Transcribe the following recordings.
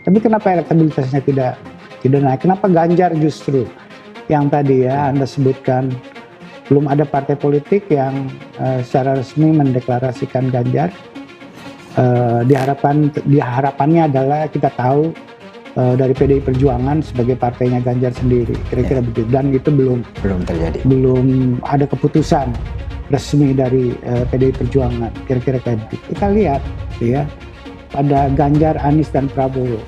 Tapi kenapa elektabilitasnya tidak naik? Kenapa Ganjar justru yang tadi ya Anda sebutkan, belum ada partai politik yang secara resmi mendeklarasikan Ganjar. Harapannya adalah kita tahu dari PDI Perjuangan sebagai partainya Ganjar sendiri, kira-kira begitu. Dan itu belum terjadi. Belum ada keputusan resmi dari PDI Perjuangan, kira-kira kayak begitu. Kita lihat ya pada Ganjar, Anies dan Prabowo.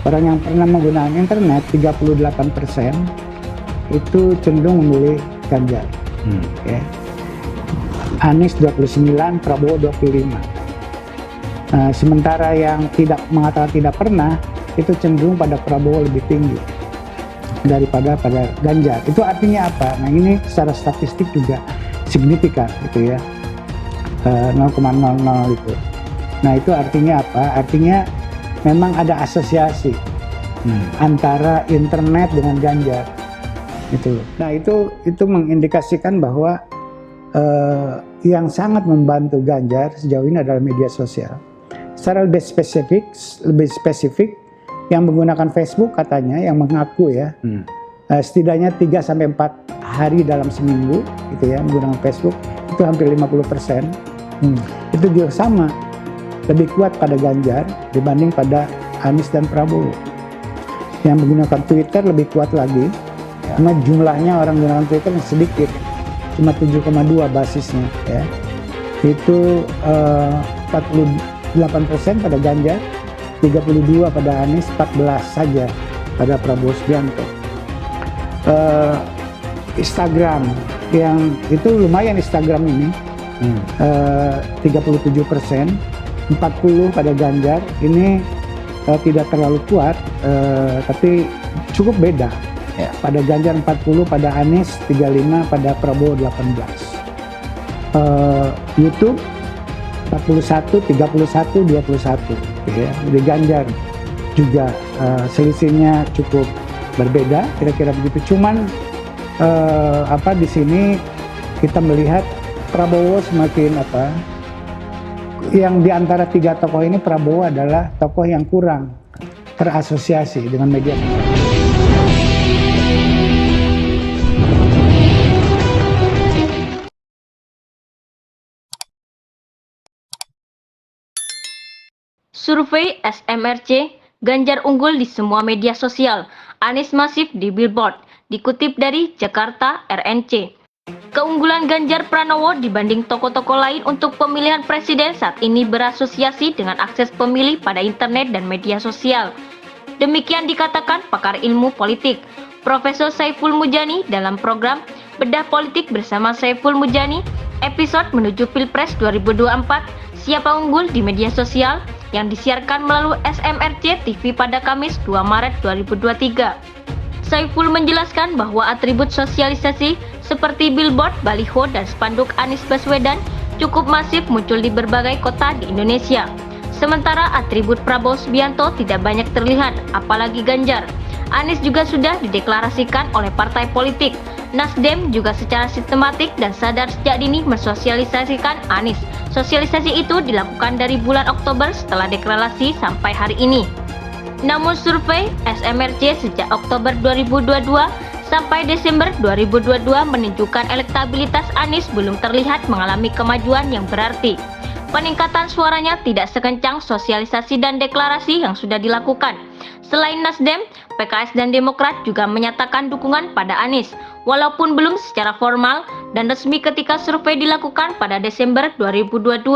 Orang yang pernah menggunakan internet 38% itu cenderung memilih Ganjar. Ya. Anies 29, Prabowo 25. Sementara yang tidak mengatakan tidak pernah itu cenderung pada Prabowo lebih tinggi daripada pada Ganjar. Itu artinya apa? Nah ini secara statistik juga signifikan gitu ya, 0,00 itu. Nah itu artinya apa? Artinya memang ada asosiasi antara internet dengan Ganjar gitu. Nah itu mengindikasikan bahwa yang sangat membantu Ganjar sejauh ini adalah media sosial. Secara lebih spesifik yang menggunakan Facebook katanya, yang mengaku ya, setidaknya 3-4 hari dalam seminggu gitu ya menggunakan Facebook, itu hampir 50%. Itu juga sama, lebih kuat pada Ganjar dibanding pada Anies dan Prabowo. Yang menggunakan Twitter lebih kuat lagi, karena jumlahnya orang menggunakan Twitter sedikit, cuma 7,2 basisnya ya. Itu 48% pada Ganjar, 32 pada Anies, 14 saja pada Prabowo Subianto. Instagram yang itu lumayan, Instagram ini 37%, 40 pada Ganjar. Ini tidak terlalu kuat, tapi cukup beda. Pada Ganjar 40, pada Anies 35, pada Prabowo 18. YouTube 41, 31, 21 ya. Di Ganjar juga selisihnya cukup berbeda, kira-kira begitu. Cuman di sini kita melihat Prabowo semakin yang di antara tiga tokoh ini, Prabowo adalah tokoh yang kurang terasosiasi dengan media. Survei SMRC, Ganjar unggul di semua media sosial, Anies masif di Billboard, dikutip dari Jakarta RNC. Keunggulan Ganjar Pranowo dibanding tokoh-tokoh lain untuk pemilihan presiden saat ini berasosiasi dengan akses pemilih pada internet dan media sosial. Demikian dikatakan pakar ilmu politik, Profesor Saiful Mujani dalam program Bedah Politik bersama Saiful Mujani, episode menuju Pilpres 2024, Siapa Unggul di Media Sosial, yang disiarkan melalui SMRC TV pada Kamis 2 Maret 2023. Saiful menjelaskan bahwa atribut sosialisasi seperti billboard, baliho, dan spanduk Anies Baswedan cukup masif muncul di berbagai kota di Indonesia. Sementara atribut Prabowo Subianto tidak banyak terlihat, apalagi Ganjar. Anies juga sudah dideklarasikan oleh partai politik. Nasdem juga secara sistematik dan sadar sejak dini mensosialisasikan Anies. Sosialisasi itu dilakukan dari bulan Oktober setelah deklarasi sampai hari ini. Namun survei SMRC sejak Oktober 2022 sampai Desember 2022 menunjukkan elektabilitas Anies belum terlihat mengalami kemajuan yang berarti. Peningkatan suaranya tidak sekencang sosialisasi dan deklarasi yang sudah dilakukan. Selain Nasdem, PKS dan Demokrat juga menyatakan dukungan pada Anies, walaupun belum secara formal dan resmi ketika survei dilakukan pada Desember 2022.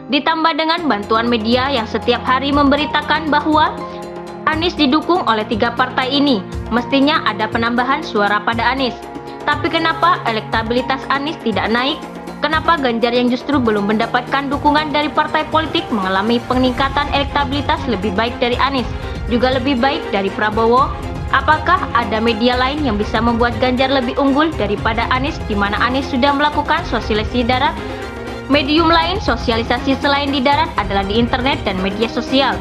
Ditambah dengan bantuan media yang setiap hari memberitakan bahwa Anies didukung oleh tiga partai ini, mestinya ada penambahan suara pada Anies. Tapi kenapa elektabilitas Anies tidak naik? Kenapa Ganjar yang justru belum mendapatkan dukungan dari partai politik mengalami peningkatan elektabilitas lebih baik dari Anies, juga lebih baik dari Prabowo? Apakah ada media lain yang bisa membuat Ganjar lebih unggul daripada Anies, di mana Anies sudah melakukan sosialisasi darat? Medium lain sosialisasi selain di darat adalah di internet dan media sosial.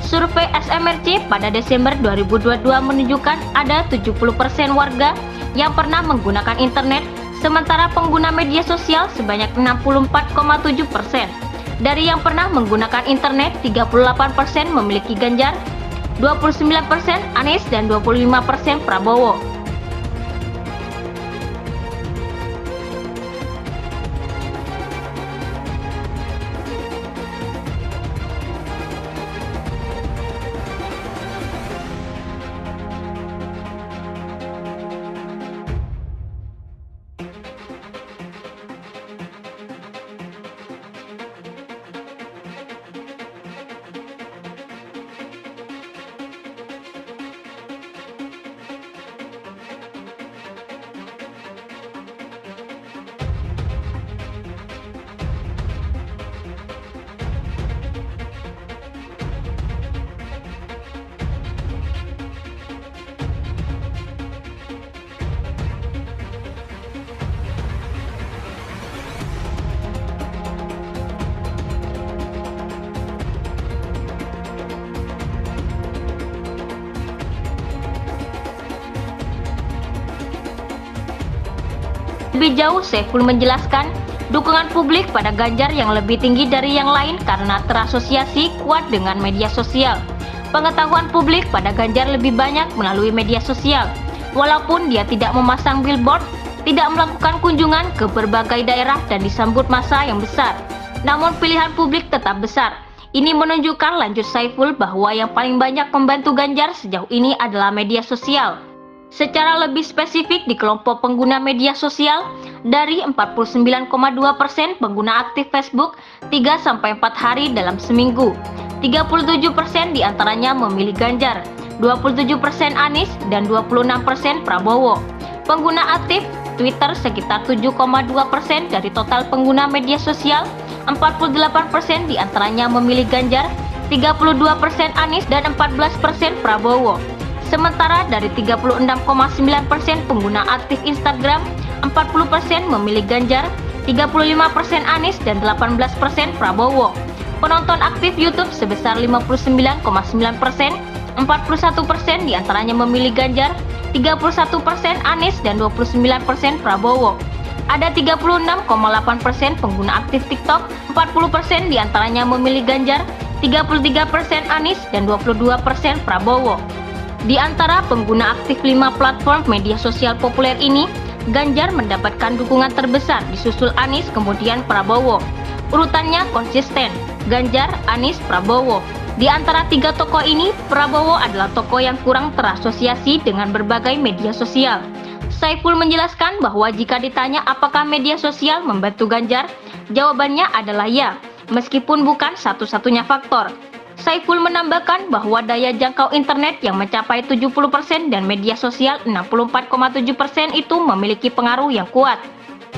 Survei SMRC pada Desember 2022 menunjukkan ada 70% warga yang pernah menggunakan internet, sementara pengguna media sosial sebanyak 64,7%. Dari yang pernah menggunakan internet, 38% memiliki Ganjar, 29% Anies dan 25% Prabowo. Lebih jauh, Saiful menjelaskan dukungan publik pada Ganjar yang lebih tinggi dari yang lain karena terasosiasi kuat dengan media sosial. Pengetahuan publik pada Ganjar lebih banyak melalui media sosial. Walaupun dia tidak memasang billboard, tidak melakukan kunjungan ke berbagai daerah dan disambut massa yang besar, namun pilihan publik tetap besar. Ini menunjukkan, lanjut Saiful, bahwa yang paling banyak membantu Ganjar sejauh ini adalah media sosial. Secara lebih spesifik di kelompok pengguna media sosial, dari 49,2% pengguna aktif Facebook 3-4 hari dalam seminggu, 37% diantaranya memilih Ganjar, 27% Anies, dan 26% Prabowo. Pengguna aktif Twitter sekitar 7,2% dari total pengguna media sosial, 48% diantaranya memilih Ganjar, 32% Anies, dan 14% Prabowo. Sementara dari 36,9% pengguna aktif Instagram, 40% memilih Ganjar, 35% Anies, dan 18% Prabowo. Penonton aktif YouTube sebesar 59,9%, 41% diantaranya memilih Ganjar, 31% Anies, dan 29% Prabowo. Ada 36,8% pengguna aktif TikTok, 40% diantaranya memilih Ganjar, 33% Anies, dan 22% Prabowo. Di antara pengguna aktif 5 platform media sosial populer ini, Ganjar mendapatkan dukungan terbesar, disusul Anies, kemudian Prabowo. Urutannya konsisten, Ganjar, Anies, Prabowo. Di antara tiga tokoh ini, Prabowo adalah tokoh yang kurang terasosiasi dengan berbagai media sosial. Saiful menjelaskan bahwa jika ditanya apakah media sosial membantu Ganjar, jawabannya adalah ya, meskipun bukan satu-satunya faktor. Saiful menambahkan bahwa daya jangkau internet yang mencapai 70% dan media sosial 64,7% itu memiliki pengaruh yang kuat.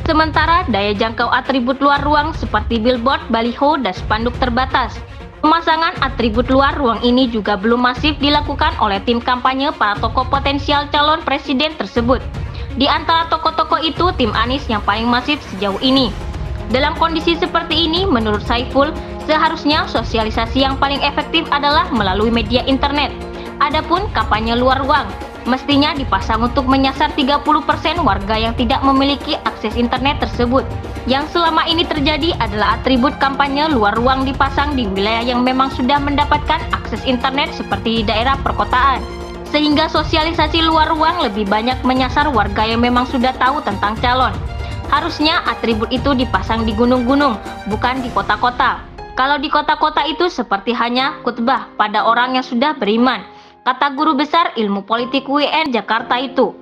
Sementara daya jangkau atribut luar ruang seperti billboard, baliho, dan spanduk terbatas. Pemasangan atribut luar ruang ini juga belum masif dilakukan oleh tim kampanye para tokoh potensial calon presiden tersebut. Di antara tokoh-tokoh itu, tim Anies yang paling masif sejauh ini. Dalam kondisi seperti ini, menurut Saiful, seharusnya sosialisasi yang paling efektif adalah melalui media internet. Adapun kampanye luar ruang, mestinya dipasang untuk menyasar 30% warga yang tidak memiliki akses internet tersebut. Yang selama ini terjadi adalah atribut kampanye luar ruang dipasang di wilayah yang memang sudah mendapatkan akses internet seperti di daerah perkotaan. Sehingga sosialisasi luar ruang lebih banyak menyasar warga yang memang sudah tahu tentang calon. Harusnya atribut itu dipasang di gunung-gunung, bukan di kota-kota. Kalau di kota-kota itu seperti hanya khutbah pada orang yang sudah beriman, kata guru besar ilmu politik UIN Jakarta itu.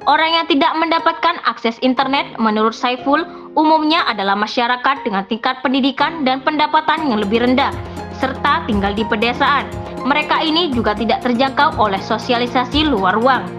Orang yang tidak mendapatkan akses internet menurut Saiful umumnya adalah masyarakat dengan tingkat pendidikan dan pendapatan yang lebih rendah, serta tinggal di pedesaan. Mereka ini juga tidak terjangkau oleh sosialisasi luar ruang.